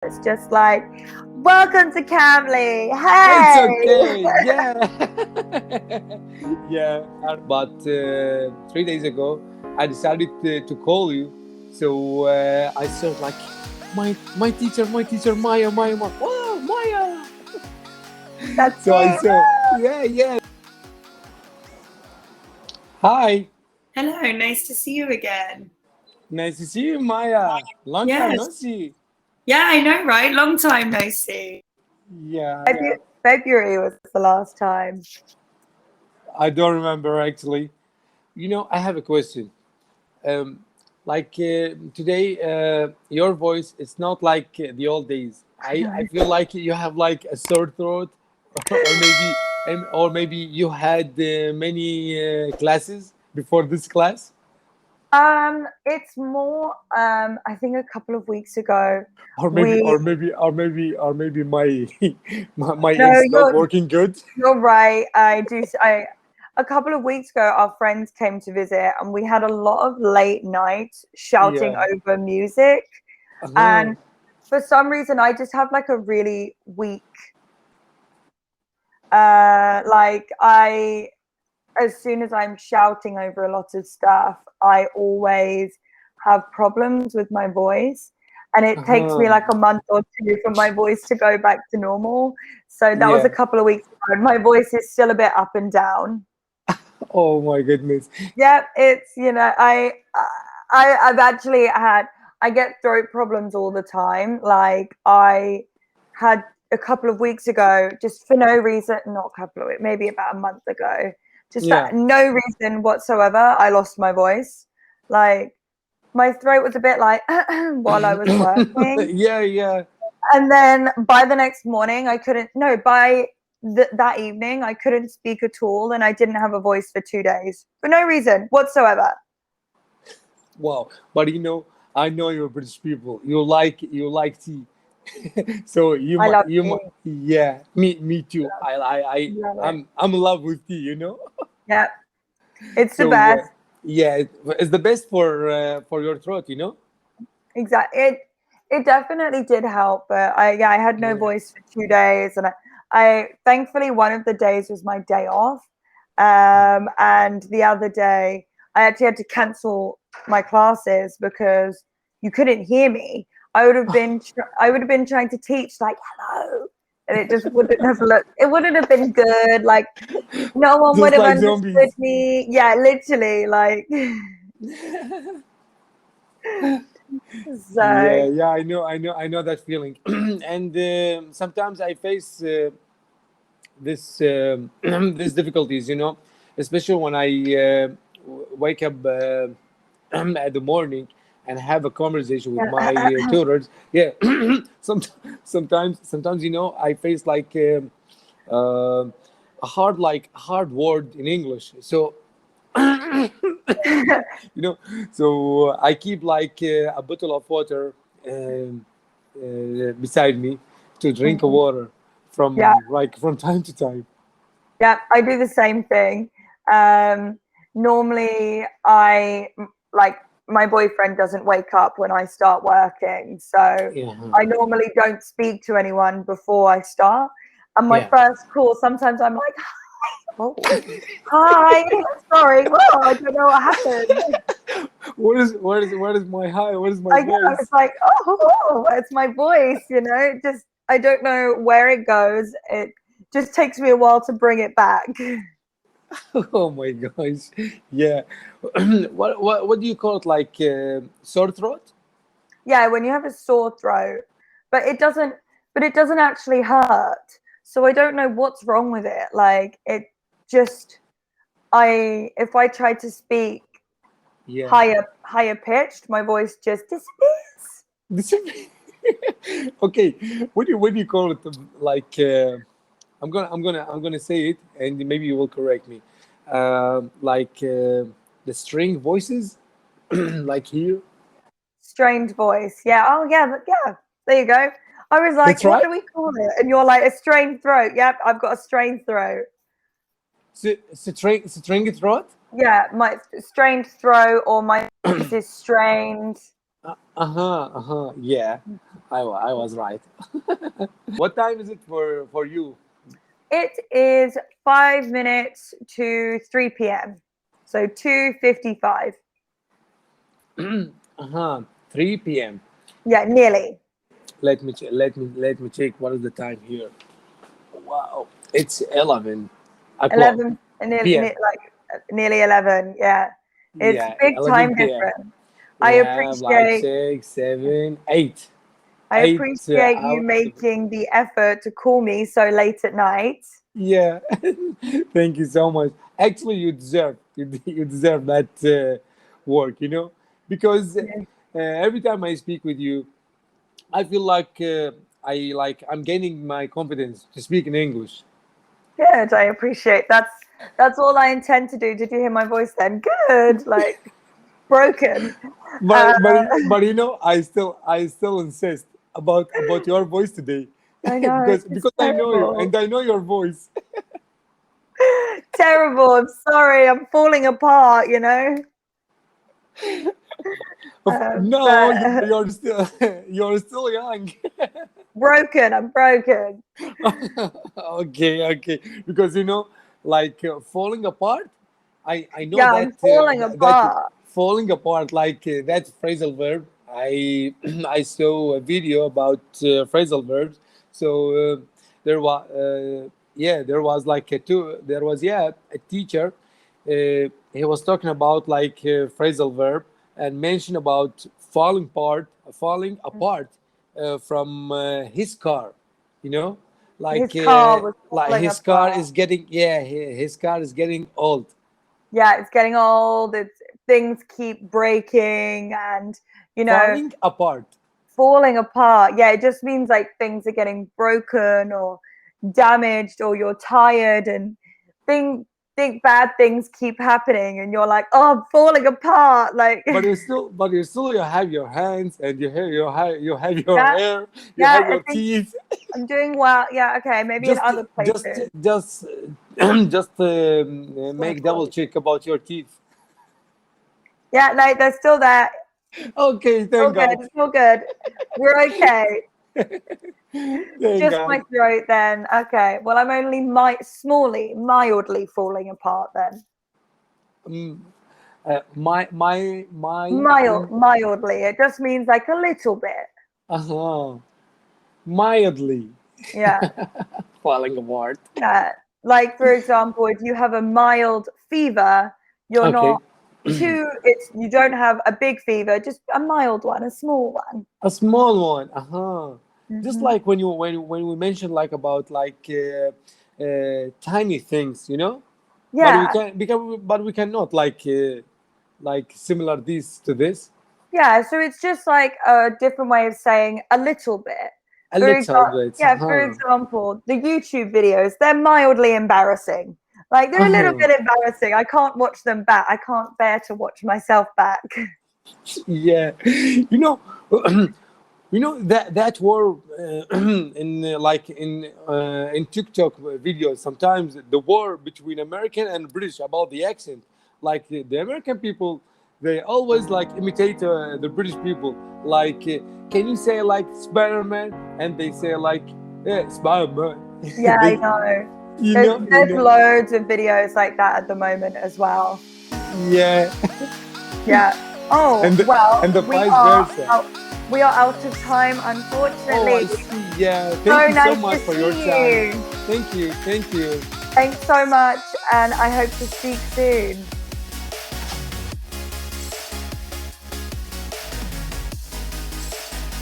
It's just like, welcome to Cambly. It's Hey. okay. Yeah. Yeah. But 3 days ago, I decided to call you. So I said like, my teacher, Maya. Wow, Maya. That's So I it. said, yeah. Hi. Hello, nice to see you again. Nice to see you, Maya. Long time no Yes. see. Yeah, I know, right? Long time no see. Yeah. February was the last time. I don't remember actually. I have a question. Um, today, your voice is not like the old days. I feel like you have like a sore throat, or maybe you had many classes before this class, It's more. I think a couple of weeks ago, or maybe we. or maybe or maybe or maybe my my No, ears not working good. you're right. I do. A couple of weeks ago, our friends came to visit, and we had a lot of late nights shouting Yeah. over music. Uh-huh. And for some reason, I just have like a really weak. As soon as I'm shouting over a lot of stuff, I always have problems with my voice. And it takes me Uh-huh. like a month or two for my voice to go back to normal. So that was a Yeah. couple of weeks ago. My voice is still a bit up and down. Oh my goodness. Yeah, it's I've actually I get throat problems all the time. Like I had a couple of weeks ago, just for no reason, not a couple of weeks, maybe about a month ago, just for Yeah. no reason whatsoever, I lost my voice. Like my throat was a bit like while I was working. Yeah. And then by the next morning, I couldn't, no, by that evening, I couldn't speak at all. And I didn't have a voice for 2 days for no reason whatsoever. Wow. But I know you're British people. You like tea. So I love you tea. might, yeah, me too. Love it. I'm in love with tea. Yeah, it's the So best. yeah, it's the best for your throat. Exactly. It definitely did help, but I had no Yeah. voice for 2 days, and I thankfully one of the days was my day off, and the other day I actually had to cancel my classes because you couldn't hear me. I would have been trying to teach like hello, and it just wouldn't have looked. It wouldn't have been good. Like no one would Just have like understood zombies. me. Yeah, literally. Like so. Yeah, I know that feeling. And sometimes I face this these difficulties, especially when I wake up at the morning and have a conversation with my tutors. Yeah. some, sometimes I face like a hard word in English. So you know so I keep like a bottle of water um, beside me to drink water Yeah, from time to time. yeah, I do the same thing. Um, Normally, like my boyfriend doesn't wake up when I start working, so Yeah. I normally don't speak to anyone before I start. And my Yeah. first call, sometimes I'm like, "Oh, hi, sorry, well, I don't know what happened." What is my high? What is my I know voice? it's like, it's my voice. It just I don't know where it goes. It just takes me a while to bring it back. Oh my gosh. Yeah. What do you call it? Like sore throat? Yeah, when you have a sore throat, but it doesn't actually hurt. So I don't know what's wrong with it. Like it just I if I try to speak Yeah. higher pitched, my voice just disappears. This okay. What do you call it? Like I'm gonna say it, and maybe you will correct me. Like the string voices, like here. Strained voice. Yeah. Oh yeah, yeah. There you go. I was like, That's what right. do we call it? And you're like, a strained throat. Yep, I've got a strained throat. String throat. Yeah, my strained throat or my voice is strained. Yeah, I was right. What time is it for you? It is 5 minutes to 3 p.m. So 2:55. 3 p.m. Yeah, nearly. Let me check. What is the time here? Wow, it's 11 o'clock 11, p.m. nearly 11. Yeah. It's Yeah, big 11 time p.m. difference. We I have like appreciate 6, 7, 8, I 8 appreciate you hours. making the effort to call me so late at night. Yeah, thank you so much. Actually, you deserve that work, because Yeah. every time I speak with you, I feel like I'm gaining my confidence to speak in English. Good. I appreciate that's all I intend to do. Did you hear my voice then? Good. Like broken. Uh, But I still insist about your voice today I know because it's just because I know you terrible. and I know your voice. Terrible. I'm sorry. I'm falling apart. No, But you're still you're still young. broken. I'm broken. Okay, because like falling apart. I know Yeah, that I'm falling that apart. falling apart, like that phrasal verb. I I saw a video about phrasal verbs. So there was yeah, there was like there was, yeah, a teacher. He was talking about like phrasal verb and mentioned about falling apart from his car, you know His car was like falling his car apart. is getting, yeah, his car is getting old. Yeah, it's getting old. It's things keep breaking and you know Falling apart. falling apart. Yeah, it just means like things are getting broken or damaged or you're tired and thing think bad things keep happening and you're like, oh, I'm falling apart. Like But you have your hands, and you have your yeah, hair, you yeah, have I your think teeth. I'm doing well. Yeah, okay, maybe in just other just places. just just Gonna make fall. double check about your teeth. Yeah, no, they're still there. Okay, All thank good. God. It's all good. We're okay. Thank Just my God. throat then. Okay. Well, I'm only mildly falling apart then. Mm, my Mildly. It just means like a little bit. uh mildly Yeah. falling apart. Yeah. Like for example, if you have a mild fever, you're Okay. not you don't have a big fever, just a mild one, a small one. A small one. Just Hmm. like when we mentioned like about like tiny things, but we Yeah. can but we cannot like similar this to this. Yeah. So it's just like a different way of saying a little bit. A little bit. For example, the YouTube videos, they're mildly embarrassing. Like they're a little Uh-huh. bit embarrassing. I can't watch them back. I can't bear to watch myself back. Yeah, you know, that word in TikTok videos. Sometimes the war between American and British about the accent. Like the American people, they always like imitate the British people. Like, can you say like Spider-Man? And they say like, yeah, Spider-Man. Yeah, I they, know. you There's, know, you there's know. loads of videos like that at the moment as well. Yeah, Yeah. Oh, and well, the vice versa. we are out of time, Oh, I unfortunately. see. Yeah. Thank So you so nice much to for your see time. you. Thank you. Thank you. Thanks so much, and I hope to speak soon.